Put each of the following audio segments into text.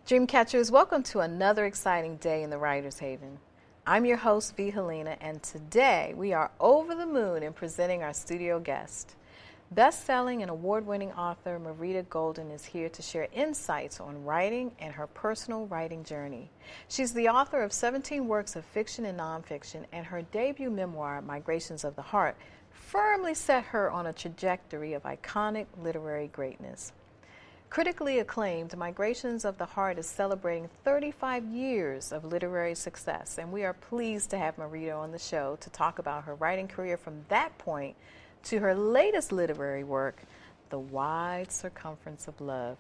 Dreamcatchers, welcome to another exciting day in the Writer's Haven. I'm your host, V. Helena, and today we are over the moon in presenting our studio guest. Best-selling and award-winning author Marita Golden is here to share insights on writing and her personal writing journey. She's the author of 17 works of fiction and nonfiction, and her debut memoir, Migrations of the Heart, firmly set her on a trajectory of iconic literary greatness. Critically acclaimed, Migrations of the Heart is celebrating 35 years of literary success, and we are pleased to have Marita on the show to talk about her writing career from that point to her latest literary work, The Wide Circumference of Love.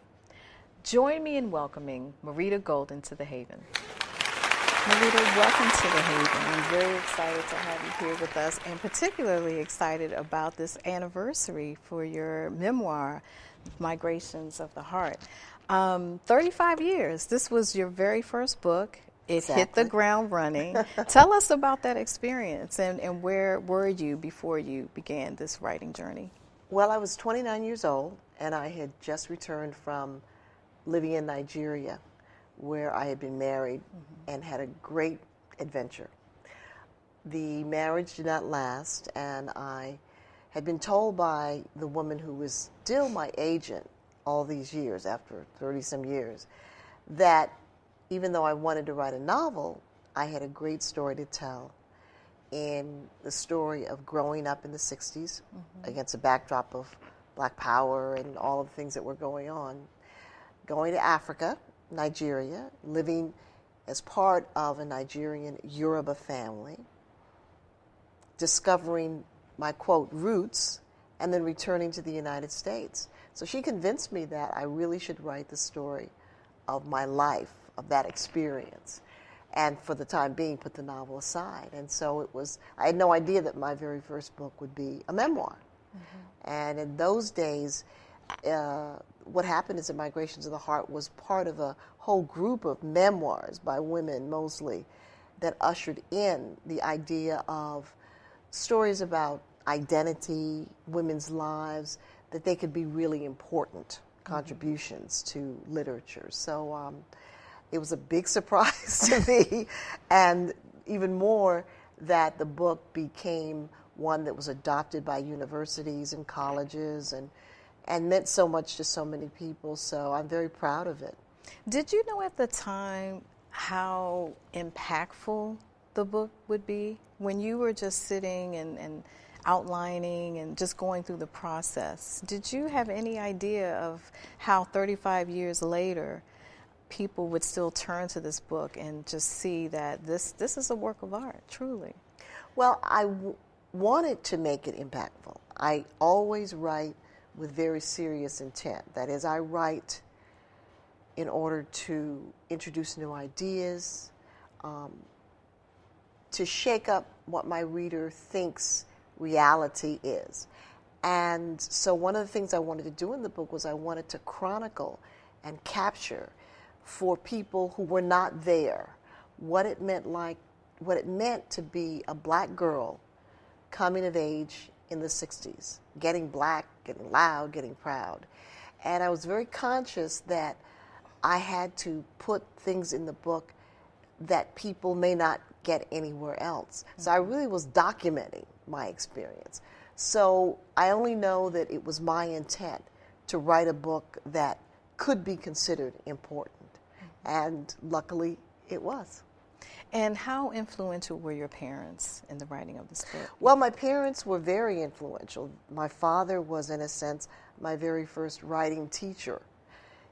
Join me in welcoming Marita Golden to the Haven. Marita, welcome to the Haven. I'm very excited to have you here with us, and particularly excited about this anniversary for your memoir, Migrations of the Heart. 35 years. This was your very first book. It hit the ground running. Tell us about that experience and where were you before you began this writing journey? Well, I was 29 years old, and I had just returned from living in Nigeria, where I had been married and had a great adventure. The marriage did not last, and I had been told by the woman who was still my agent all these years, after 30-some years, that even though I wanted to write a novel, I had a great story to tell in the story of growing up in the 60s against a backdrop of Black Power and all of the things that were going on, going to Africa, Nigeria, living as part of a Nigerian Yoruba family, discovering my, quote, roots, and then returning to the United States. So she convinced me that I really should write the story of my life, of that experience, and for the time being put the novel aside. And so I had no idea that my very first book would be a memoir. And in those days, what happened is that Migrations of the Heart was part of a whole group of memoirs by women mostly that ushered in the idea of stories about identity, women's lives, that they could be really important contributions to literature. So it was a big surprise to me, and even more that the book became one that was adopted by universities and colleges and meant so much to so many people. So I'm very proud of it. Did you know at the time how impactful the book would be? When you were just sitting and outlining and just going through the process, did you have any idea of how 35 years later people would still turn to this book and just see that this is a work of art, truly? Well, I wanted to make it impactful. I always write with very serious intent. That is, I write in order to introduce new ideas, to shake up what my reader thinks reality is. And so one of the things I wanted to do in the book was I wanted to chronicle and capture for people who were not there what it meant to be a black girl coming of age in the 60s, getting black, getting loud, getting proud. And I was very conscious that I had to put things in the book that people may not get anywhere else. So I really was documenting my experience. So I only know that it was my intent to write a book that could be considered important. And luckily, it was. And how influential were your parents in the writing of this book? Well, my parents were very influential. My father was, in a sense, my very first writing teacher.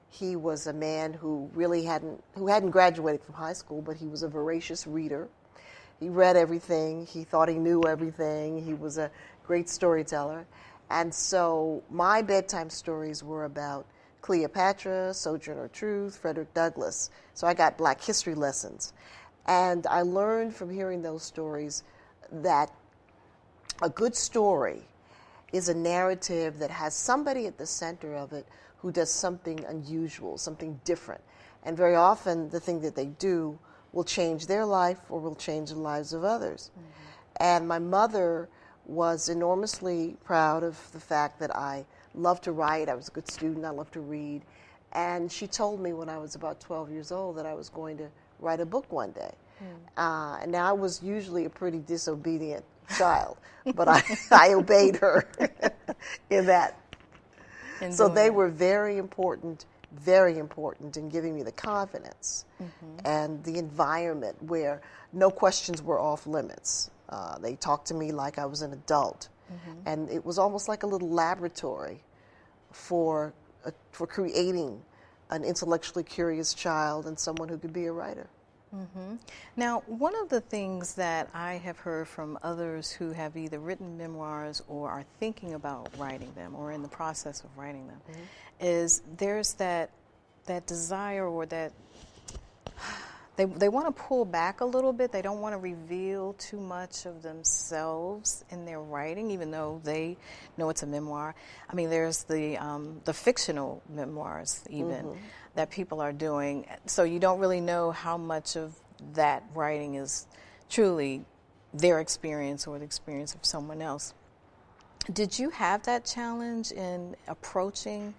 He was a man who really hadn't graduated from high school, but he was a voracious reader. He read everything. He thought he knew everything. He was a great storyteller. And so my bedtime stories were about Cleopatra, Sojourner Truth, Frederick Douglass. So I got Black history lessons. And I learned from hearing those stories that a good story is a narrative that has somebody at the center of it who does something unusual, something different. And very often the thing that they do will change their life or will change the lives of others. And my mother was enormously proud of the fact that I loved to write. I was a good student. I loved to read. And she told me when I was about 12 years old that I was going to write a book one day. And now I was usually a pretty disobedient child, but I obeyed her in that. So they were very important in giving me the confidence and the environment where no questions were off limits. They talked to me like I was an adult. And it was almost like a little laboratory for creating an intellectually curious child and someone who could be a writer. Now, one of the things that I have heard from others who have either written memoirs or are thinking about writing them or in the process of writing them is there's that desire or that they want to pull back a little bit. They don't want to reveal too much of themselves in their writing, even though they know it's a memoir. I mean, there's the fictional memoirs even that people are doing. So you don't really know how much of that writing is truly their experience or the experience of someone else. Did you have that challenge in approaching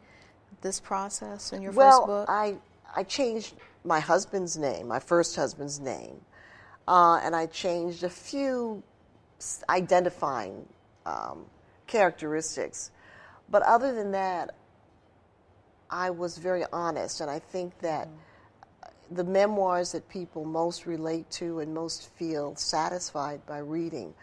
this process in your first book? Well, I changed my husband's name, my first husband's name, and I changed a few identifying characteristics. But other than that, I was very honest, and I think that the memoirs that people most relate to and most feel satisfied by reading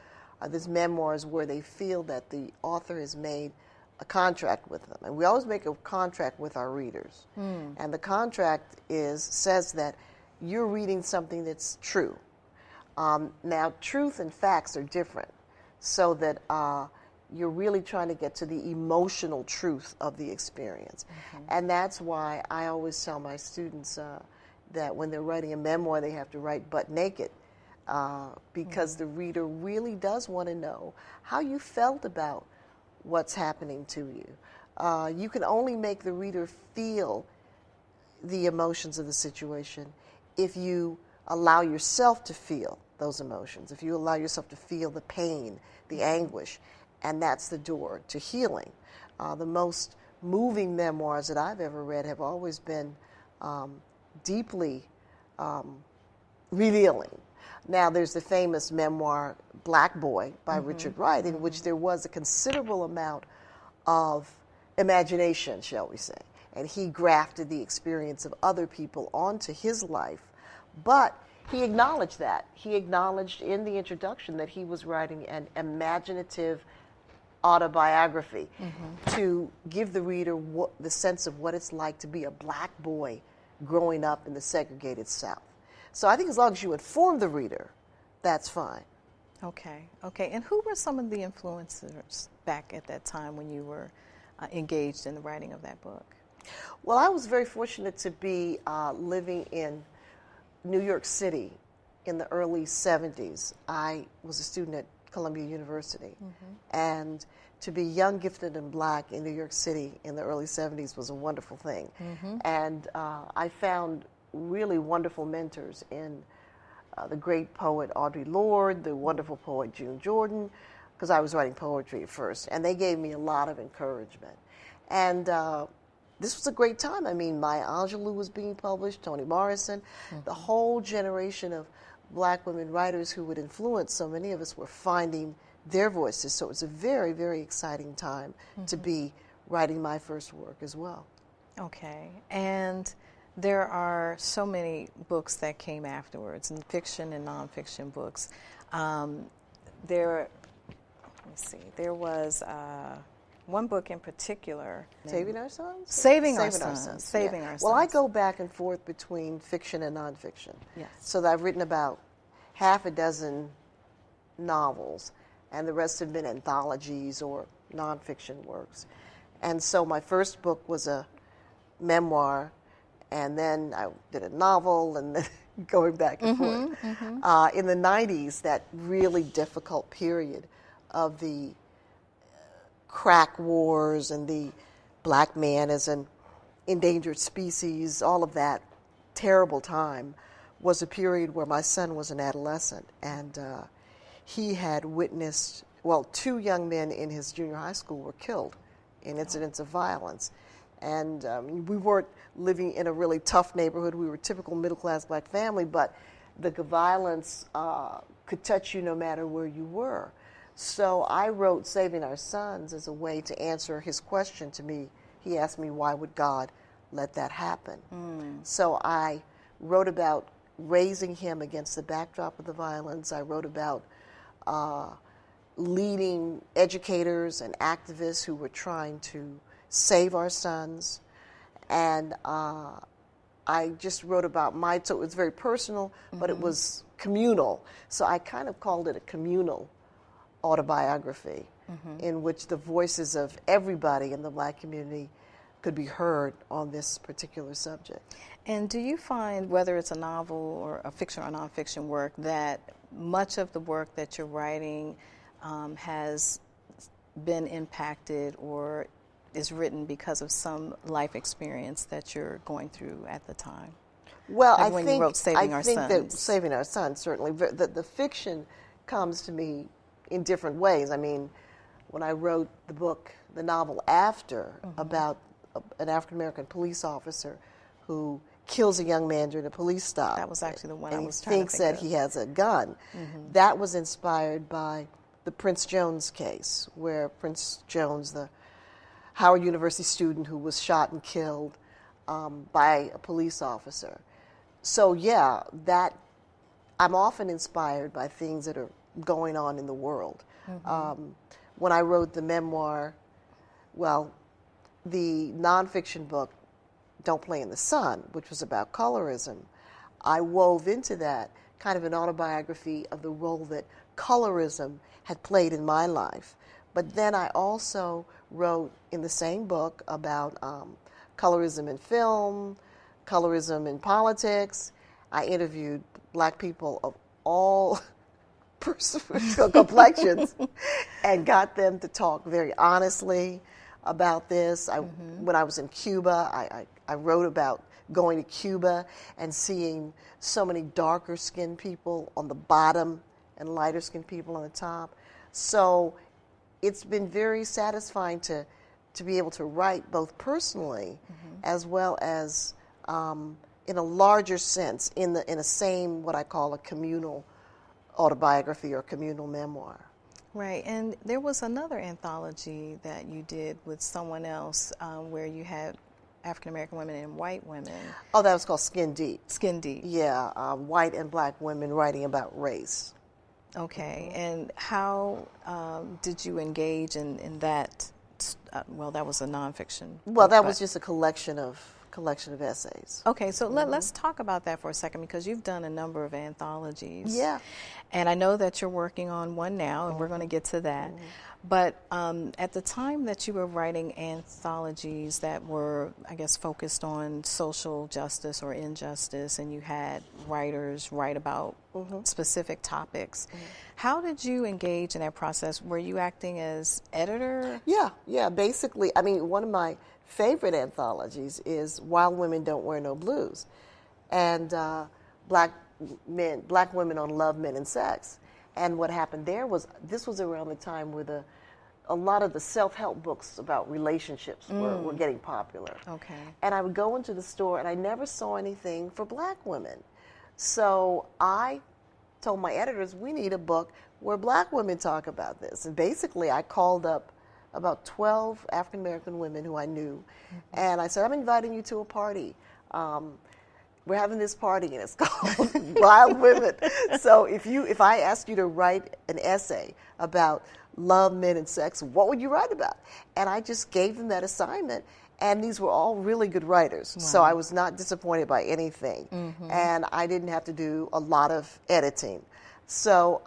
are these memoirs where they feel that the author has made a contract with them. And we always make a contract with our readers. And the contract says that you're reading something that's true. Now, truth and facts are different, so that you're really trying to get to the emotional truth of the experience. And that's why I always tell my students that when they're writing a memoir, they have to write butt naked, because the reader really does want to know how you felt about what's happening to you. You can only make the reader feel the emotions of the situation if you allow yourself to feel those emotions, if you allow yourself to feel the pain, the anguish, and that's the door to healing. The most moving memoirs that I've ever read have always been deeply revealing. Now, there's the famous memoir, Black Boy, by Richard Wright, in which there was a considerable amount of imagination, shall we say. And he grafted the experience of other people onto his life. But he acknowledged that. He acknowledged in the introduction that he was writing an imaginative autobiography to give the reader the sense of what it's like to be a black boy growing up in the segregated South. So I think as long as you inform the reader, that's fine. Okay. And who were some of the influencers back at that time when you were engaged in the writing of that book? Well, I was very fortunate to be living in New York City in the early 70s. I was a student at Columbia University, and to be young, gifted, and black in New York City in the early 70s was a wonderful thing. And I found really wonderful mentors in the great poet Audre Lorde, the wonderful poet June Jordan, because I was writing poetry at first, and they gave me a lot of encouragement. And this was a great time. I mean, Maya Angelou was being published, Toni Morrison, the whole generation of black women writers who would influence so many of us were finding their voices. So it was a very, very exciting time to be writing my first work as well. Okay. And there are so many books that came afterwards, and fiction and nonfiction books. There was one book in particular. Saving Our Sons? Saving Our Sons. Well, I go back and forth between fiction and nonfiction. Yes. So that I've written about half a dozen novels, and the rest have been anthologies or nonfiction works. And so my first book was a memoir, and then I did a novel, and then going back and forth. In the 90s, that really difficult period of the crack wars and the black man as an endangered species, all of that terrible time was a period where my son was an adolescent, and he had witnessed, well, 2 young men in his junior high school were killed in incidents of violence. And we weren't living in a really tough neighborhood. We were a typical middle-class black family, but the violence could touch you no matter where you were. So I wrote Saving Our Sons as a way to answer his question to me. He asked me, why would God let that happen? So I wrote about raising him against the backdrop of the violence. I wrote about leading educators and activists who were trying to save our sons. And I just wrote about so it was very personal, but it was communal. So I kind of called it a communal autobiography in which the voices of everybody in the black community could be heard on this particular subject. And do you find, whether it's a novel or a fiction or nonfiction work, that much of the work that you're writing has been impacted or is written because of some life experience that you're going through at the time? Well, like I when think, you wrote Saving Our Sons. that Saving Our Sons, certainly. The fiction comes to me in different ways. I mean, when I wrote the novel After, about an African-American police officer who kills a young man during a police stop. That was actually the one I was trying to think. thinks that he has a gun. That was inspired by the Prince Jones case, where Prince Jones, the Howard University student who was shot and killed by a police officer. So yeah, I'm often inspired by things that are going on in the world. When I wrote the memoir, the nonfiction book, Don't Play in the Sun, which was about colorism, I wove into that kind of an autobiography of the role that colorism had played in my life. But then I also wrote in the same book about colorism in film, colorism in politics. I interviewed black people of all complexions and got them to talk very honestly about this. When I was in Cuba, I wrote about going to Cuba and seeing so many darker skinned people on the bottom and lighter skinned people on the top. So it's been very satisfying to be able to write both personally as well as in a larger sense, in a same, what I call a communal autobiography or communal memoir. Right, and there was another anthology that you did with someone else where you had African American women and white women. Oh, that was called Skin Deep. Skin Deep. Yeah, white and black women writing about race. Okay, and how did you engage in that? That was a nonfiction. Well, that was just a collection of essays. Okay, so let's talk about that for a second, because you've done a number of anthologies. Yeah. And I know that you're working on one now, and we're going to get to that. But at the time that you were writing anthologies that were, I guess, focused on social justice or injustice, and you had writers write about specific topics, how did you engage in that process? Were you acting as editor? Yeah. Basically, I mean, one of my favorite anthologies is Wild Women Don't Wear No Blues, and black women on love, men, and sex. And what happened there was, this was around the time where a lot of the self-help books about relationships were getting popular. Okay. And I would go into the store, and I never saw anything for black women. So I told my editors, we need a book where black women talk about this. And basically, I called up about 12 African American women who I knew, and I said, I'm inviting you to a party. We're having this party, and it's called Wild Women. So if I asked you to write an essay about love, men, and sex, what would you write about? And I just gave them that assignment, and these were all really good writers. Wow. So I was not disappointed by anything, and I didn't have to do a lot of editing. So,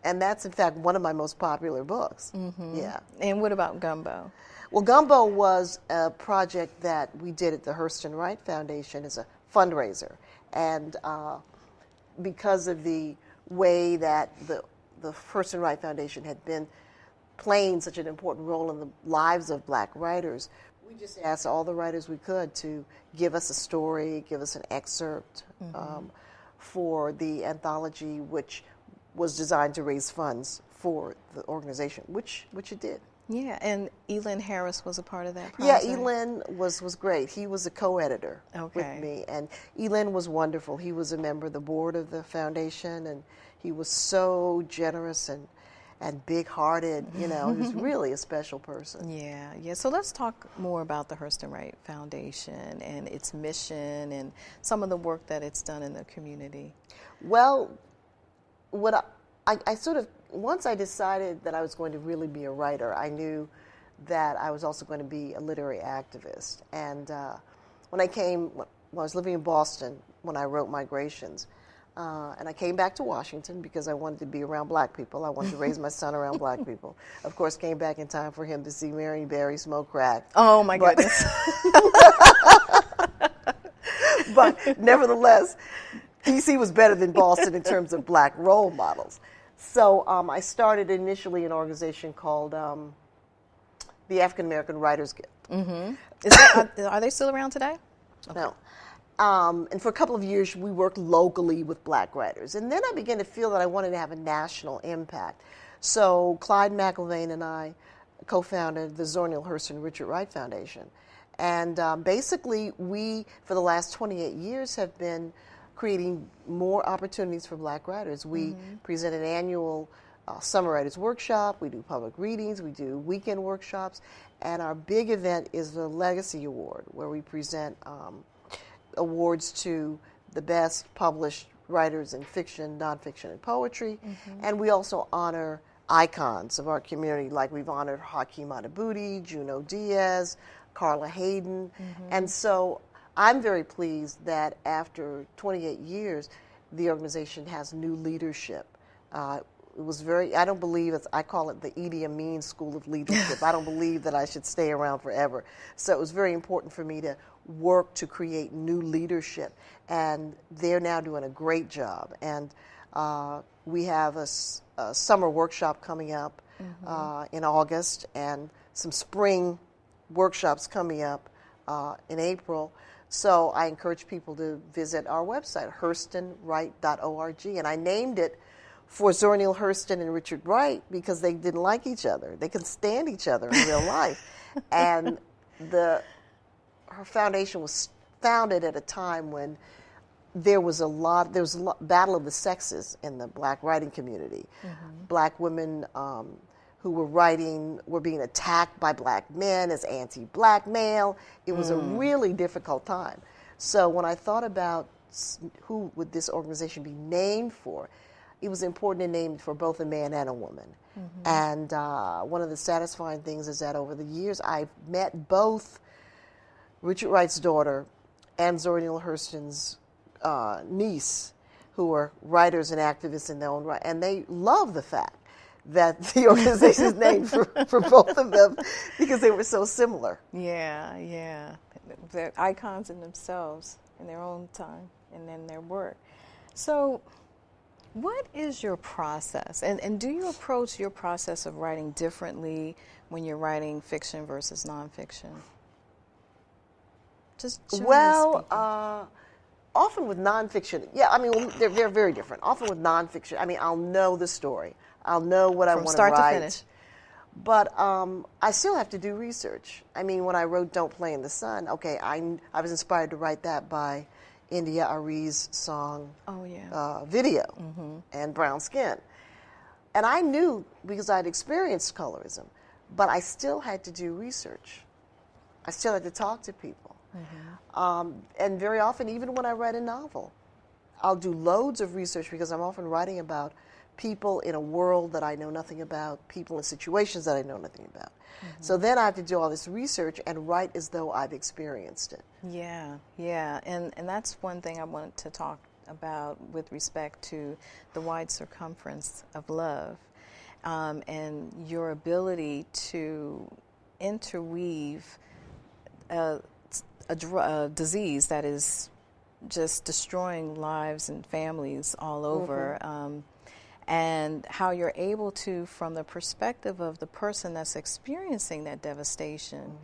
and that's, in fact, one of my most popular books. Yeah. And what about Gumbo? Well, Gumbo was a project that we did at the HurstonRight Foundation as a fundraiser. And because of the way that the HurstonRight Foundation had been playing such an important role in the lives of black writers, we just asked all the writers we could to give us a story, give us an excerpt for the anthology, which was designed to raise funds for the organization, which it did. Yeah, and Elin Harris was a part of that project? Yeah, Elin was great. He was a co-editor with me, and Elin was wonderful. He was a member of the board of the foundation, and he was so generous and big-hearted. You know, he was really a special person. Yeah. So let's talk more about the HurstonRight Foundation and its mission and some of the work that it's done in the community. Well, what I sort of, once I decided that I was going to really be a writer, I knew that I was also going to be a literary activist. And when I was living in Boston, when I wrote Migrations, and I came back to Washington because I wanted to be around black people. I wanted to raise my son around black people. Of course, came back in time for him to see Marion Barry smoke crack. Oh, my goodness. But nevertheless, D.C. was better than Boston in terms of black role models. So I started initially an organization called the African American Writers Guild. Mm-hmm. Are they still around today? Okay. No. And for a couple of years, we worked locally with black writers. And then I began to feel that I wanted to have a national impact. So Clyde McIlvaine and I co-founded the Zora Neale Hurston Richard Wright Foundation. And basically, we, for the last 28 years, have been creating more opportunities for black writers. We present an annual summer writers workshop, we do public readings, we do weekend workshops, and our big event is the Legacy Award, where we present awards to the best published writers in fiction, nonfiction, and poetry. And we also honor icons of our community, like we've honored Hakeem Adabudi, Junot Diaz, Carla Hayden. And so I'm very pleased that after 28 years, the organization has new leadership. It was I don't believe I call it the Idi Amin School of Leadership. I don't believe that I should stay around forever. So it was very important for me to work to create new leadership. And they're now doing a great job. And we have a summer workshop coming up in August, and some spring workshops coming up in April. So I encourage people to visit our website, HurstonRight.org. And I named it for Zora Neale Hurston and Richard Wright because they didn't like each other. They couldn't stand each other in real life. And her foundation was founded at a time when there was a battle of the sexes in the black writing community. Black women who were being attacked by black men as anti-black male. It was a really difficult time. So when I thought about who would this organization be named for, it was important to name it for both a man and a woman. And one of the satisfying things is that over the years, I've met both Richard Wright's daughter and Zora Neale Hurston's niece, who are writers and activists in their own right, and they love the fact that the organization is named for both of them because they were so similar. Yeah. They're icons in themselves, in their own time, and in their work. So what is your process? And do you approach your process of writing differently when you're writing fiction versus nonfiction? Just often with nonfiction, they're very different. Often with nonfiction, I'll know the story. I'll know what I want to write. From start to finish. But I still have to do research. When I wrote Don't Play in the Sun, I was inspired to write that by India Arie's song Video and Brown Skin. And I knew because I'd experienced colorism, but I still had to do research. I still had to talk to people. And very often, even when I write a novel, I'll do loads of research because I'm often writing about people in a world that I know nothing about, people in situations that I know nothing about. So then I have to do all this research and write as though I've experienced it. Yeah. And that's one thing I wanted to talk about with respect to the wide circumference of love and your ability to interweave a disease that is just destroying lives and families all over, and how you're able to, from the perspective of the person that's experiencing that devastation,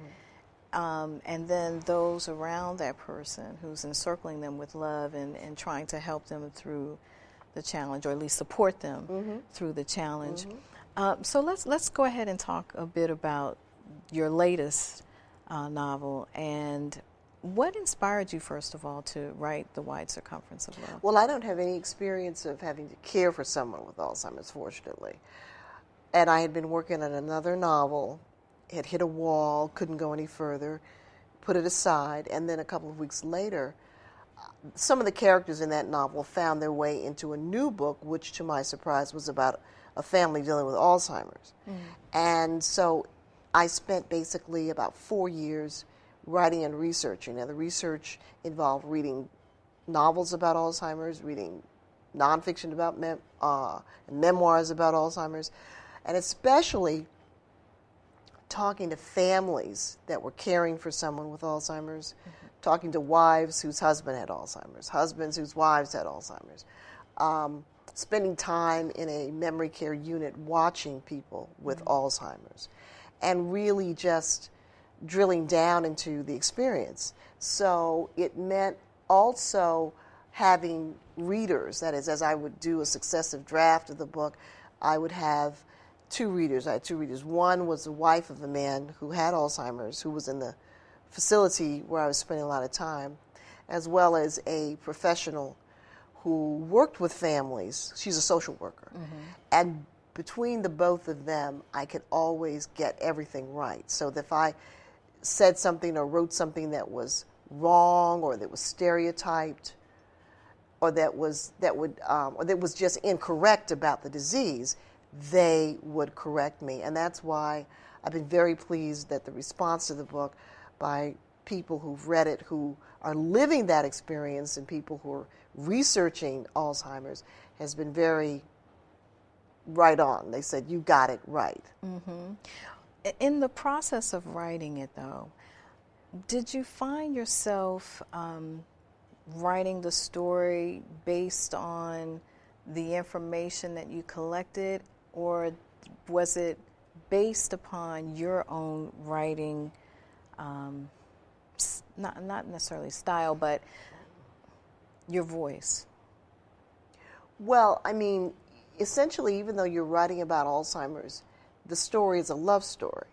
and then those around that person who's encircling them with love and trying to help them through the challenge, or at least support them through the challenge. So let's go ahead and talk a bit about your latest novel, and what inspired you, first of all, to write The Wide Circumference of Love? Well, I don't have any experience of having to care for someone with Alzheimer's, fortunately. And I had been working on another novel, had hit a wall, couldn't go any further, put it aside, and then a couple of weeks later, some of the characters in that novel found their way into a new book, which, to my surprise, was about a family dealing with Alzheimer's. And so I spent basically about 4 years writing and researching. Now, the research involved reading novels about Alzheimer's, reading nonfiction about memoirs about Alzheimer's, and especially talking to families that were caring for someone with Alzheimer's, talking to wives whose husband had Alzheimer's, husbands whose wives had Alzheimer's, spending time in a memory care unit watching people with Alzheimer's, and really just drilling down into the experience. So it meant also having readers. That is, as I would do a successive draft of the book, I would have two readers. I had two readers. One was the wife of a man who had Alzheimer's, who was in the facility where I was spending a lot of time, as well as a professional who worked with families. She's a social worker. And between the both of them, I could always get everything right. So that if I said something or wrote something that was wrong, or that was stereotyped, or that was just incorrect about the disease, they would correct me. And that's why I've been very pleased that the response to the book by people who've read it, who are living that experience, and people who are researching Alzheimer's, has been very right on. They said, you got it right. In the process of writing it, though, did you find yourself writing the story based on the information that you collected, or was it based upon your own writing, not necessarily style, but your voice? Well, I mean, essentially, even though you're writing about Alzheimer's, the story is a love story.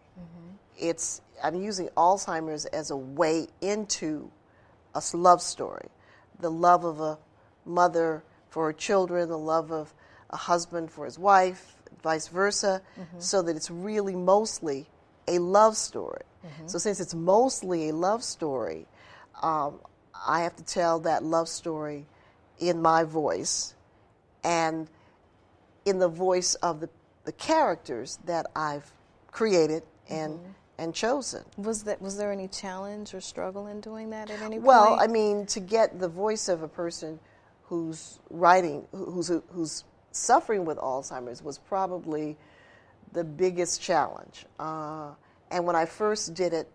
I'm using Alzheimer's as a way into a love story. The love of a mother for her children, the love of a husband for his wife, vice versa, so that it's really mostly a love story. So since it's mostly a love story, I have to tell that love story in my voice and in the voice of the characters that I've created and chosen. Was there any challenge or struggle in doing that at any point? Well, I mean, to get the voice of a person who's suffering with Alzheimer's was probably the biggest challenge. And when I first did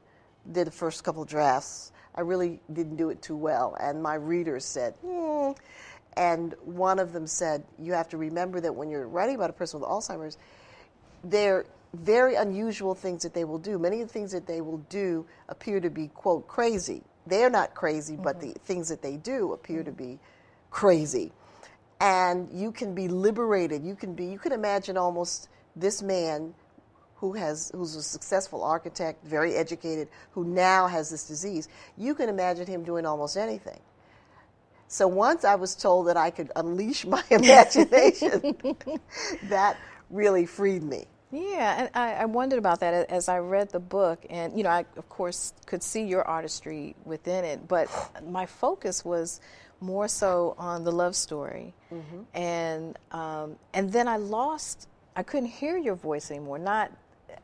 the first couple of drafts, I really didn't do it too well. And my readers said, And one of them said, you have to remember that when you're writing about a person with Alzheimer's, they're very unusual things that they will do. Many of the things that they will do appear to be, quote, crazy. They're not crazy, but the things that they do appear to be crazy. And you can be liberated. You can imagine almost this man who's a successful architect, very educated, who now has this disease. You can imagine him doing almost anything. So once I was told that I could unleash my imagination, that really freed me. Yeah, and I wondered about that as I read the book, and I of course could see your artistry within it, but my focus was more so on the love story, and then I couldn't hear your voice anymore.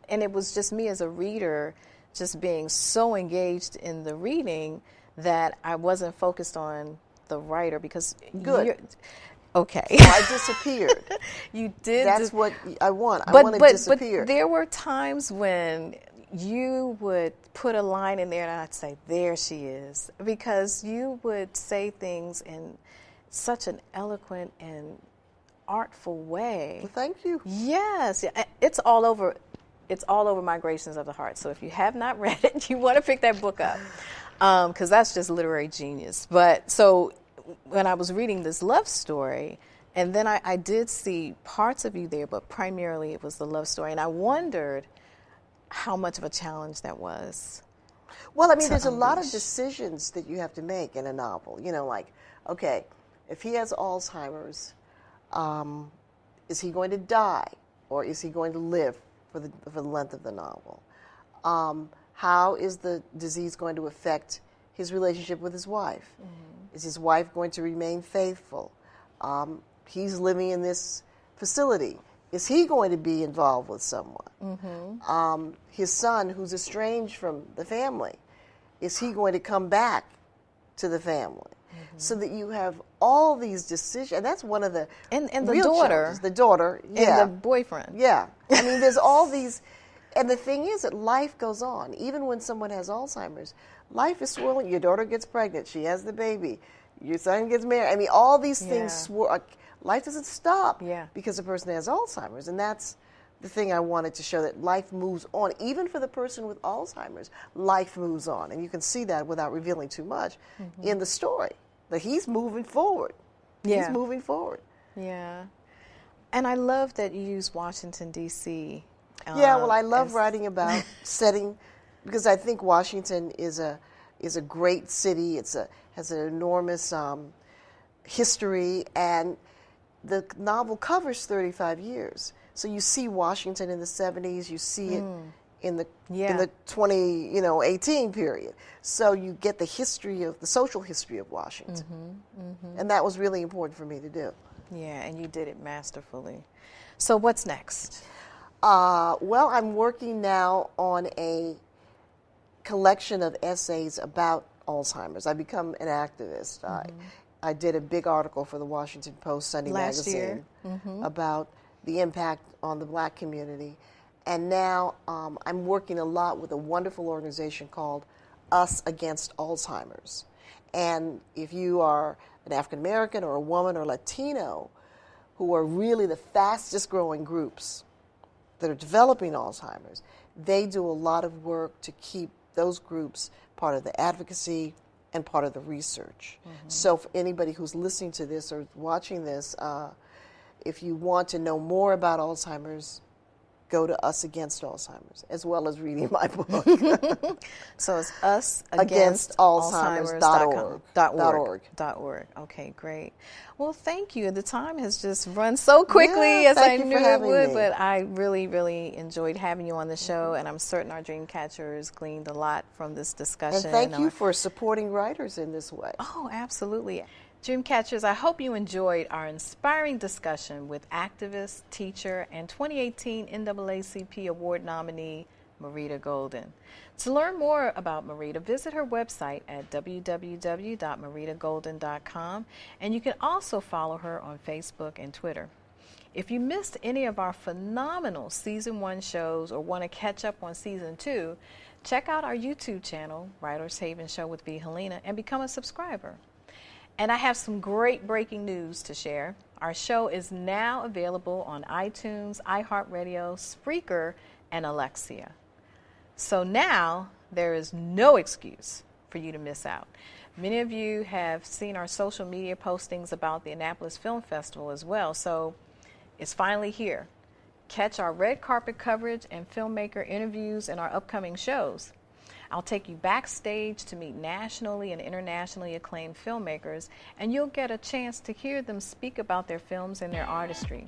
And it was just me as a reader, just being so engaged in the reading that I wasn't focused on the writer because okay. So I disappeared. You did. That's what I want. I want to disappear. But there were times when you would put a line in there and I'd say, there she is. Because you would say things in such an eloquent and artful way. Well, thank you. Yes. It's all over Migrations of the Heart. So if you have not read it, you want to pick that book up. Because that's just literary genius. But so when I was reading this love story, And then I did see parts of you there, but primarily it was the love story. And I wondered how much of a challenge that was. Well, I mean, there's a lot of decisions that you have to make in a novel. You know, like, okay, if he has Alzheimer's, is he going to die, or is he going to live for the length of the novel? How is the disease going to affect his relationship with his wife? Mm-hmm. Is his wife going to remain faithful? He's living in this facility. Is he going to be involved with someone? Mm-hmm. His son, who's estranged from the family, is he going to come back to the family? Mm-hmm. So that you have all these decisions, and that's one of the and the real daughter, challenges. The daughter, yeah, and the boyfriend, yeah. I mean, there's all these, and the thing is that life goes on. Even when someone has Alzheimer's, life is swirling. Your daughter gets pregnant, she has the baby. Your son gets married. I mean, all these things swirl. Life doesn't stop because a person has Alzheimer's, and that's the thing I wanted to show, that life moves on. Even for the person with Alzheimer's, life moves on, and you can see that without revealing too much in the story. That he's moving forward. He's moving forward. Yeah, and I love that you use Washington, D.C. Yeah, well, I love writing about setting, because I think Washington is a great city. Has an enormous history, and the novel covers 35 years. So you see Washington in the 70s, you see it in the 2018 period. So you get the social history of Washington. And that was really important for me to do. Yeah, and you did it masterfully. So what's next? Well, I'm working now on a collection of essays about Alzheimer's. I become an activist. I did a big article for the Washington Post Sunday magazine about the impact on the Black community. And now I'm working a lot with a wonderful organization called Us Against Alzheimer's. And if you are an African American or a woman or Latino, who are really the fastest growing groups that are developing Alzheimer's, they do a lot of work to keep those groups part of the advocacy and part of the research. So for anybody who's listening to this or watching this, if you want to know more about Alzheimer's, go to Us Against Alzheimer's, as well as reading my book. So it's usagainst.alzheimers.org. Okay, great. Well, thank you. The time has just run so quickly as I knew it would, but I really, really enjoyed having you on the show, and I'm certain our dream catchers gleaned a lot from this discussion. And thank you for supporting writers in this way. Oh, absolutely. Dreamcatchers, I hope you enjoyed our inspiring discussion with activist, teacher, and 2018 NAACP Award nominee, Marita Golden. To learn more about Marita, visit her website at www.maritagolden.com, and you can also follow her on Facebook and Twitter. If you missed any of our phenomenal Season 1 shows or want to catch up on Season 2, check out our YouTube channel, Writers Haven Show with V. Helena, and become a subscriber. And I have some great breaking news to share. Our show is now available on iTunes, iHeartRadio, Spreaker, and Alexia. So now there is no excuse for you to miss out. Many of you have seen our social media postings about the Annapolis Film Festival as well, so it's finally here. Catch our red carpet coverage and filmmaker interviews in our upcoming shows. I'll take you backstage to meet nationally and internationally acclaimed filmmakers, and you'll get a chance to hear them speak about their films and their artistry.